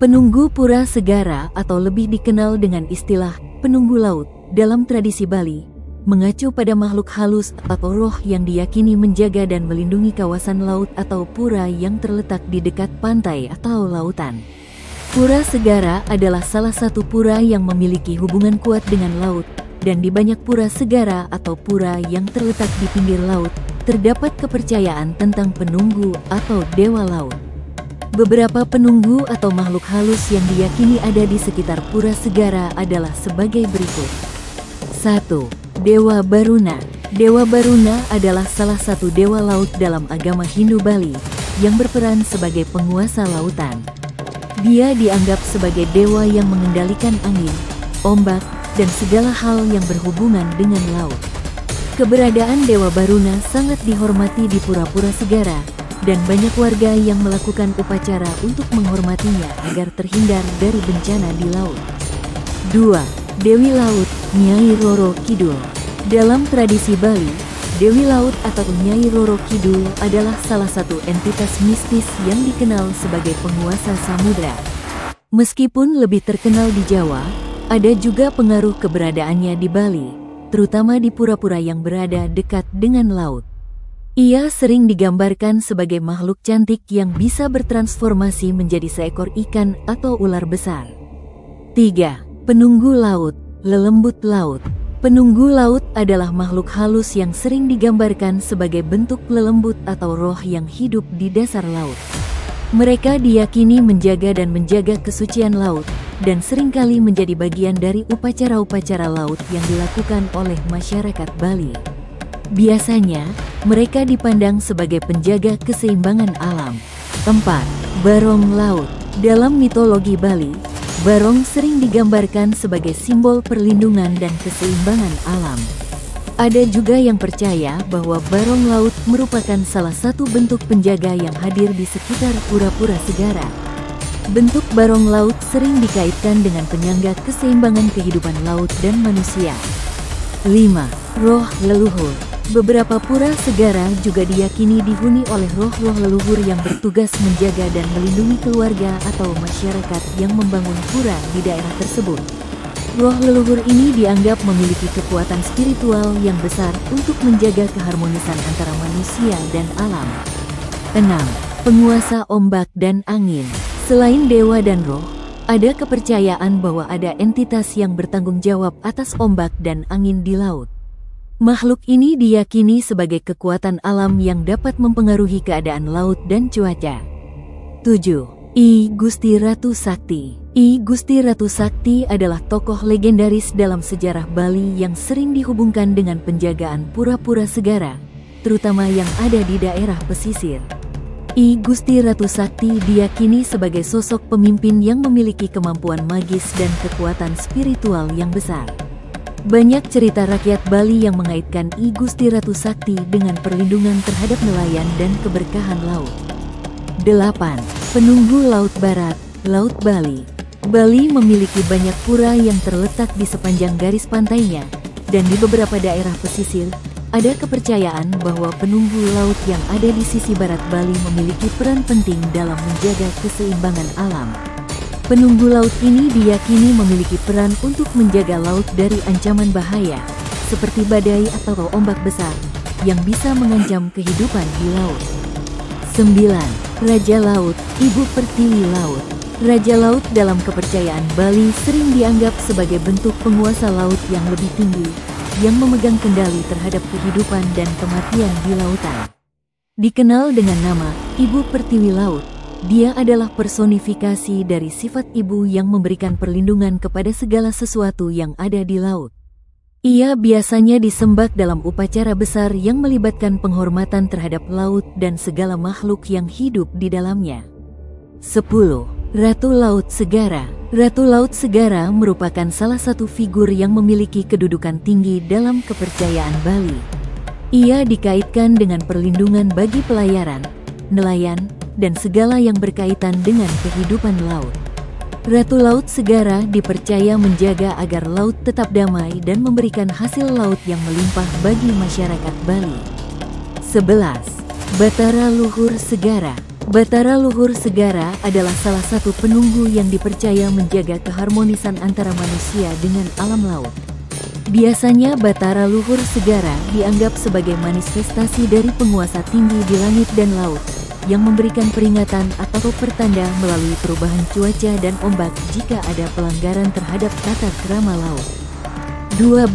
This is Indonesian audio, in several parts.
Penunggu Pura Segara atau lebih dikenal dengan istilah penunggu laut dalam tradisi Bali, mengacu pada makhluk halus atau roh yang diyakini menjaga dan melindungi kawasan laut atau pura yang terletak di dekat pantai atau lautan. Pura Segara adalah salah satu pura yang memiliki hubungan kuat dengan laut, dan di banyak pura segara atau pura yang terletak di pinggir laut, terdapat kepercayaan tentang penunggu atau dewa laut. Beberapa penunggu atau makhluk halus yang diyakini ada di sekitar Pura Segara adalah sebagai berikut. 1. Dewa Baruna. Dewa Baruna adalah salah satu dewa laut dalam agama Hindu Bali yang berperan sebagai penguasa lautan. Dia dianggap sebagai dewa yang mengendalikan angin, ombak, dan segala hal yang berhubungan dengan laut. Keberadaan Dewa Baruna sangat dihormati di Pura-Pura Segara, dan banyak warga yang melakukan upacara untuk menghormatinya agar terhindar dari bencana di laut. 2. Dewi Laut, Nyai Roro Kidul. Dalam tradisi Bali, Dewi Laut atau Nyai Roro Kidul adalah salah satu entitas mistis yang dikenal sebagai penguasa samudra. Meskipun lebih terkenal di Jawa, ada juga pengaruh keberadaannya di Bali, terutama di pura-pura yang berada dekat dengan laut. Ia sering digambarkan sebagai makhluk cantik yang bisa bertransformasi menjadi seekor ikan atau ular besar. 3. Penunggu Laut, Lelembut Laut. Penunggu laut adalah makhluk halus yang sering digambarkan sebagai bentuk lelembut atau roh yang hidup di dasar laut. Mereka diyakini menjaga dan menjaga kesucian laut, dan seringkali menjadi bagian dari upacara-upacara laut yang dilakukan oleh masyarakat Bali. Biasanya, mereka dipandang sebagai penjaga keseimbangan alam. 4. Barong Laut. Dalam mitologi Bali, barong sering digambarkan sebagai simbol perlindungan dan keseimbangan alam. Ada juga yang percaya bahwa barong laut merupakan salah satu bentuk penjaga yang hadir di sekitar Pura-Pura Segara. Bentuk barong laut sering dikaitkan dengan penyangga keseimbangan kehidupan laut dan manusia. 5. Roh Leluhur. Beberapa pura segara juga diyakini dihuni oleh roh-roh leluhur yang bertugas menjaga dan melindungi keluarga atau masyarakat yang membangun pura di daerah tersebut. Roh leluhur ini dianggap memiliki kekuatan spiritual yang besar untuk menjaga keharmonisan antara manusia dan alam. 6. Penguasa ombak dan angin. Selain dewa dan roh, ada kepercayaan bahwa ada entitas yang bertanggung jawab atas ombak dan angin di laut. Makhluk ini diyakini sebagai kekuatan alam yang dapat mempengaruhi keadaan laut dan cuaca. 7. I Gusti Ratu Sakti. I Gusti Ratu Sakti adalah tokoh legendaris dalam sejarah Bali yang sering dihubungkan dengan penjagaan pura-pura segara, terutama yang ada di daerah pesisir. I Gusti Ratu Sakti diyakini sebagai sosok pemimpin yang memiliki kemampuan magis dan kekuatan spiritual yang besar. Banyak cerita rakyat Bali yang mengaitkan I Gusti Ratu Sakti dengan perlindungan terhadap nelayan dan keberkahan laut. 8. Penunggu Laut Barat, Laut Bali. Bali memiliki banyak pura yang terletak di sepanjang garis pantainya, dan di beberapa daerah pesisir, ada kepercayaan bahwa penunggu laut yang ada di sisi barat Bali memiliki peran penting dalam menjaga keseimbangan alam. Penunggu laut ini diyakini memiliki peran untuk menjaga laut dari ancaman bahaya, seperti badai atau ombak besar, yang bisa mengancam kehidupan di laut. 9. Raja Laut, Ibu Pertiwi Laut. Raja Laut dalam kepercayaan Bali sering dianggap sebagai bentuk penguasa laut yang lebih tinggi, yang memegang kendali terhadap kehidupan dan kematian di lautan. Dikenal dengan nama Ibu Pertiwi Laut, dia adalah personifikasi dari sifat ibu yang memberikan perlindungan kepada segala sesuatu yang ada di laut. Ia biasanya disembah dalam upacara besar yang melibatkan penghormatan terhadap laut dan segala makhluk yang hidup di dalamnya. 10. Ratu Laut Segara. Ratu Laut Segara merupakan salah satu figur yang memiliki kedudukan tinggi dalam kepercayaan Bali. Ia dikaitkan dengan perlindungan bagi pelayaran, nelayan, dan segala yang berkaitan dengan kehidupan laut. Ratu Laut Segara dipercaya menjaga agar laut tetap damai dan memberikan hasil laut yang melimpah bagi masyarakat Bali. 11. Batara Luhur Segara. Batara Luhur Segara adalah salah satu penunggu yang dipercaya menjaga keharmonisan antara manusia dengan alam laut. Biasanya Batara Luhur Segara dianggap sebagai manifestasi dari penguasa tinggi di langit dan laut, yang memberikan peringatan atau pertanda melalui perubahan cuaca dan ombak jika ada pelanggaran terhadap tata krama laut. 12.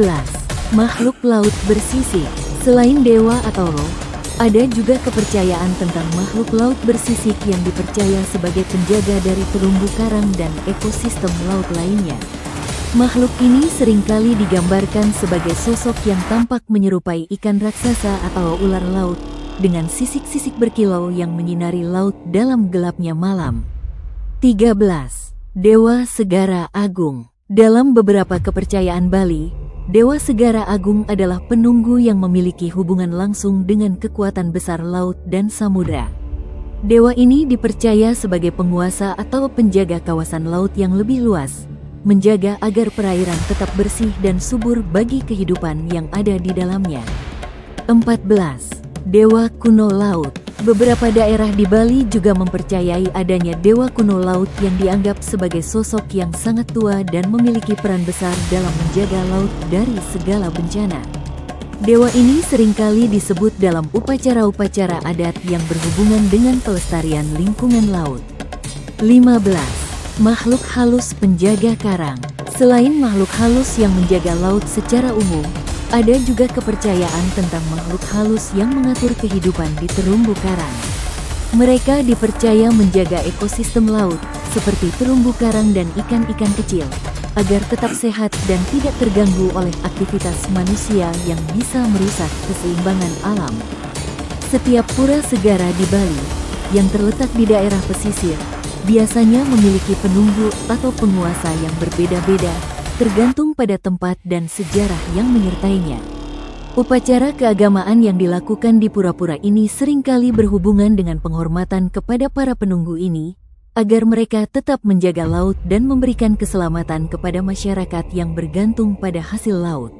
Makhluk laut bersisik. Selain dewa atau roh, ada juga kepercayaan tentang makhluk laut bersisik yang dipercaya sebagai penjaga dari terumbu karang dan ekosistem laut lainnya. Makhluk ini seringkali digambarkan sebagai sosok yang tampak menyerupai ikan raksasa atau ular laut, dengan sisik-sisik berkilau yang menyinari laut dalam gelapnya malam. 13. Dewa Segara Agung. Dalam beberapa kepercayaan Bali, Dewa Segara Agung adalah penunggu yang memiliki hubungan langsung dengan kekuatan besar laut dan samudra. Dewa ini dipercaya sebagai penguasa atau penjaga kawasan laut yang lebih luas, menjaga agar perairan tetap bersih dan subur bagi kehidupan yang ada di dalamnya. 14. Dewa Kuno Laut. Beberapa daerah di Bali juga mempercayai adanya dewa kuno laut yang dianggap sebagai sosok yang sangat tua dan memiliki peran besar dalam menjaga laut dari segala bencana. Dewa ini seringkali disebut dalam upacara-upacara adat yang berhubungan dengan pelestarian lingkungan laut. 15. Makhluk halus penjaga karang. Selain makhluk halus yang menjaga laut secara umum, ada juga kepercayaan tentang makhluk halus yang mengatur kehidupan di terumbu karang. Mereka dipercaya menjaga ekosistem laut, seperti terumbu karang dan ikan-ikan kecil, agar tetap sehat dan tidak terganggu oleh aktivitas manusia yang bisa merusak keseimbangan alam. Setiap pura segara di Bali, yang terletak di daerah pesisir, biasanya memiliki penunggu atau penguasa yang berbeda-beda, tergantung pada tempat dan sejarah yang menyertainya. Upacara keagamaan yang dilakukan di pura-pura ini seringkali berhubungan dengan penghormatan kepada para penunggu ini, agar mereka tetap menjaga laut dan memberikan keselamatan kepada masyarakat yang bergantung pada hasil laut.